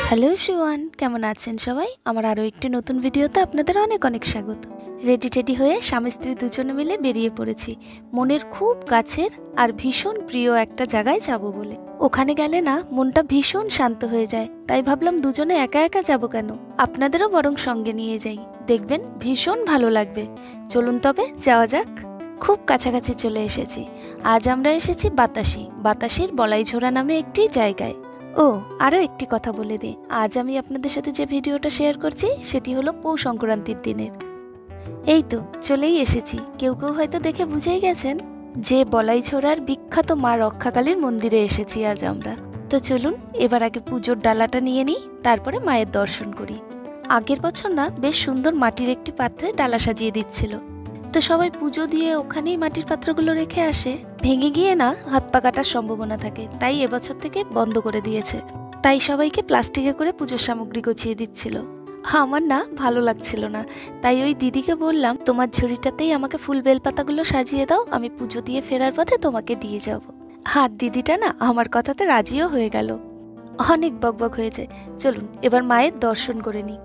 Hello everyone, কেমন আছেন সবাই? আমার আরও একটি নতুন ভিডিওতে আপনাদের অনেক অনেক স্বাগত। রেডি হয়ে স্বামী স্ত্রী দুজনে মিলে বেরিয়ে পড়েছি মনের খুব কাছের আর ভীষণ প্রিয় একটা জায়গায় যাব বলে। ওখানে গেলে না মনটা ভীষণ শান্ত হয়ে যায়, তাই ভাবলাম দুজনে একা একা যাব কেন, আপনাদেরও বরং সঙ্গে নিয়ে যাই, দেখবেন ভীষণ ভালো লাগবে। চলুন তবে যাওয়া যাক। খুব কাছাকাছি চলে এসেছি। আজ আমরা এসেছি বাতাসির বলাইঝোড়া নামে একটি জায়গায়। ও আরও একটি কথা বলে দিই, আজ আমি আপনাদের সাথে যে ভিডিওটা শেয়ার করছি সেটি হলো পৌষ সংক্রান্তির দিনের। এই তো চলেই এসেছি। কেউ কেউ হয়তো দেখে বুঝেই গেছেন যে বলাইঝোড়ার বিখ্যাত মা রক্ষাকালীর মন্দিরে এসেছি আজ আমরা। তো চলুন এবার আগে পুজোর ডালাটা নিয়ে নিই, তারপরে মায়ের দর্শন করি। আগের বছর না বেশ সুন্দর মাটির একটি পাত্রে ডালা সাজিয়ে দিচ্ছিল, তো সবাই পুজো দিয়ে ওখানেই মাটির পাত্রগুলো রেখে আসে। ভেঙে গিয়ে না হাত পা কাটার সম্ভাবনা থাকে, তাই এবছর থেকে বন্ধ করে দিয়েছে। তাই সবাইকে প্লাস্টিকে করে পুজোর সামগ্রী গুছিয়ে দিচ্ছিল। আমার না ভালো লাগছিল না, তাই ওই দিদিকে বললাম, তোমার ঝুড়িটাতেই আমাকে ফুল বেলপাতাগুলো সাজিয়ে দাও, আমি পুজো দিয়ে ফেরার পথে তোমাকে দিয়ে যাব। আর দিদিটা না আমার কথাতে রাজিও হয়ে গেল। অনেক বকবক হয়েছে, চলুন এবার মায়ের দর্শন করে নিই।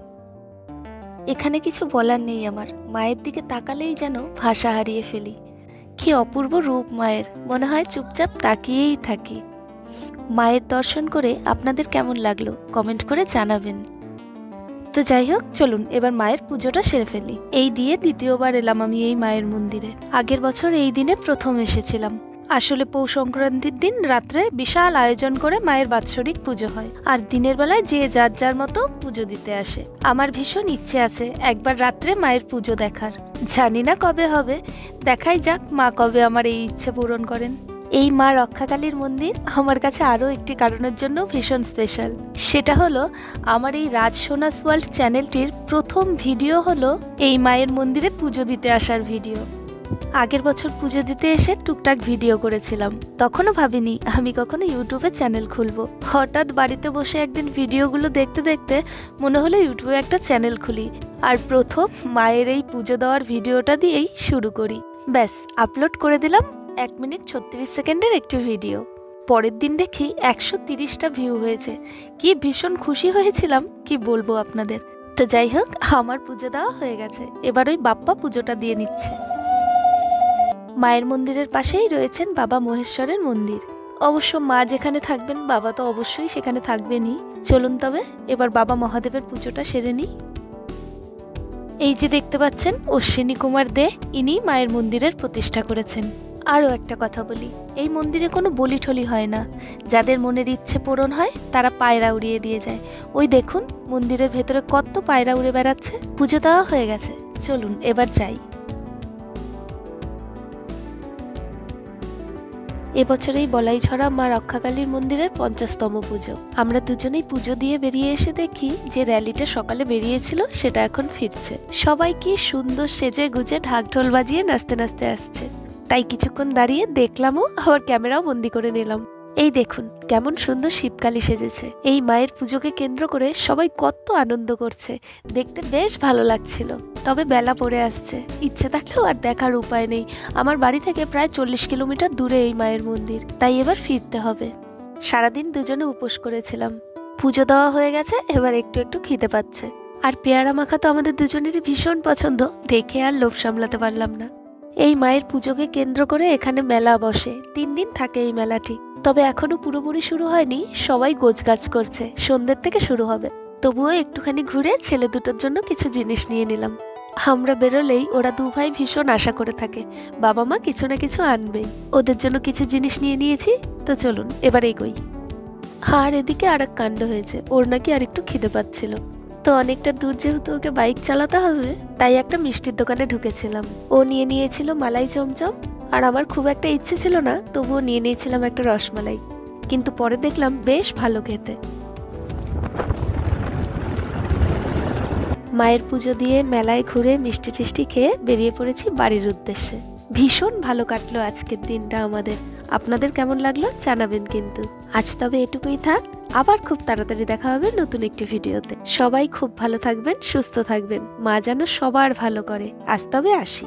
এখানে কিছু বলার নেই আমার, মায়ের দিকে তাকালেই যেন ভাষা হারিয়ে ফেলি। কি অপূর্ব রূপ মায়ের, মনে হয় চুপচাপ তাকিয়েই থাকি। মায়ের দর্শন করে আপনাদের কেমন লাগলো কমেন্ট করে জানাবেন। তো যাই হোক, চলুন এবার মায়ের পুজোটা সেরে ফেলি। এই দিয়ে দ্বিতীয়বার এলাম আমি এই মায়ের মন্দিরে। আগের বছর এই দিনে প্রথম এসেছিলাম। আসলে পৌষ সংক্রান্তির দিন রাত্রে বিশাল আয়োজন করে মায়ের বাৎসরিক পুজো হয়, আর দিনের বেলায় যে যার যার মতো পুজো দিতে আসে। আমার ভীষণ ইচ্ছে আছে একবার রাত্রে মায়ের পুজো দেখার। জানি না কবে হবে, দেখাই যাক মা কবে আমার এই ইচ্ছে পূরণ করেন। এই মা রক্ষাকালীর মন্দির আমার কাছে আরও একটি কারণের জন্য ভীষণ স্পেশাল। সেটা হলো আমার এই রাজ সোনাস ওয়ার্ল্ড চ্যানেলটির প্রথম ভিডিও হলো এই মায়ের মন্দিরে পুজো দিতে আসার ভিডিও। আগের বছর পুজো দিতে এসে টুকটাক ভিডিও করেছিলাম, তখনও ভাবিনি আমি কখনো ইউটিউবে চ্যানেল খুলবো। হঠাৎ বাড়িতে বসে একদিন ভিডিওগুলো দেখতে দেখতে মনে হলো ইউটিউবে একটা চ্যানেল খুলি, আর প্রথম মায়ের এই পুজো দেওয়ার ভিডিওটা দিয়েই শুরু করি। ব্যাস আপলোড করে দিলাম 1 মিনিট 36 সেকেন্ডের একটি ভিডিও। পরের দিন দেখি 130টা ভিউ হয়েছে। কি ভীষণ খুশি হয়েছিলাম, কি বলবো আপনাদের। তো যাই হোক, আমার পুজো দেওয়া হয়ে গেছে, এবার ওই বাপ্পা পুজোটা দিয়ে নিচ্ছে। মায়ের মন্দিরের পাশেই রয়েছেন বাবা মহেশ্বরের মন্দির। অবশ্য মা যেখানে থাকবেন বাবা তো অবশ্যই সেখানে থাকবেনই। চলুন তবে এবার বাবা মহাদেবের পুজোটা সেরে নিই। এই যে দেখতে পাচ্ছেন অশ্বিনী কুমার দে, ইনি মায়ের মন্দিরের প্রতিষ্ঠা করেছেন। আরও একটা কথা বলি, এই মন্দিরে কোনো বলি ঠলি হয় না। যাদের মনের ইচ্ছে পূরণ হয় তারা পায়রা উড়িয়ে দিয়ে যায়। ওই দেখুন মন্দিরের ভেতরে কত পায়রা উড়ে বেড়াচ্ছে। পুজো দেওয়া হয়ে গেছে, চলুন এবার যাই। এবছর এই বলাইঝোড়া মা রক্ষাকালীর মন্দিরের 50তম পুজো। আমরা দুজনেই পুজো দিয়ে বেরিয়ে এসে দেখি যে র্যালিটা সকালে বেরিয়েছিল সেটা এখন ফিরছে। সবাই কি সুন্দর সেজে গুজে ঢাক ঢোল বাজিয়ে নাচতে নাচতে আসছে। তাই কিছুক্ষণ দাঁড়িয়ে দেখলামও, আবার ক্যামেরাও বন্দি করে নিলাম। এই দেখুন কেমন সুন্দর শিবকালী সেজেছে। এই মায়ের পুজোকে কেন্দ্র করে সবাই কত আনন্দ করছে, দেখতে বেশ ভালো লাগছিল। তবে বেলা পড়ে আসছে, ইচ্ছে থাকলেও আর দেখার উপায় নেই। আমার বাড়ি থেকে প্রায় 40 কিলোমিটার দূরে এই মায়ের মন্দির, তাই এবার ফিরতে হবে। সারাদিন দুজনে উপোস করেছিলাম, পুজো দেওয়া হয়ে গেছে, এবার একটু একটু খিদে পাচ্ছে। আর পেয়ারা মাখা তো আমাদের দুজনেরই ভীষণ পছন্দ, দেখে আর লোভ সামলাতে পারলাম না। এই মায়ের পুজোকে কেন্দ্র করে এখানে মেলা বসে, 3 দিন থাকে এই মেলাটি। তবে এখনো পুরোপুরি শুরু হয়নি, সবাই গোছগাছ করছে, সন্ধ্যের থেকে শুরু হবে। তবুও একটুখানি ঘুরে ছেলে দুটোর জন্য কিছু জিনিস নিয়ে নিলাম। আমরা বেরোলেই ওরা 2 ভাই ভীষণ আশা করে থাকে বাবা মা কিছু না কিছু আনবেই। ওদের জন্য কিছু জিনিস নিয়ে নিয়েছি, তো চলুন এবার এগোই। আর এদিকে আর এক কাণ্ড হয়েছে, ওর নাকি আর একটু খিদে পাচ্ছিল। তো অনেকটা দূর যেহেতু ওকে বাইক চালাতে হবে, তাই একটা মিষ্টির দোকানে ঢুকেছিলাম। ও নিয়ে নিয়েছিল মালাই চমচম, আর আমার খুব একটা ইচ্ছে ছিল না, তবুও নিয়ে নিয়েছিলাম একটা রসমালাই। কিন্তু পরে দেখলাম বেশ ভালো খেতে। মায়ের পুজো দিয়ে মেলায় ঘুরে মিষ্টি টিষ্টি খেয়ে বেরিয়ে পড়েছি বাড়ির উদ্দেশ্যে। ভীষণ ভালো কাটলো আজকের দিনটা আমাদের। আপনাদের কেমন লাগলো জানাবেন কিন্তু। আজ তবে এটুকুই থাক, আবার খুব তাড়াতাড়ি দেখা হবে নতুন একটি ভিডিওতে। সবাই খুব ভালো থাকবেন, সুস্থ থাকবেন, মা যেন সবার ভালো করে। আজ তবে আসি।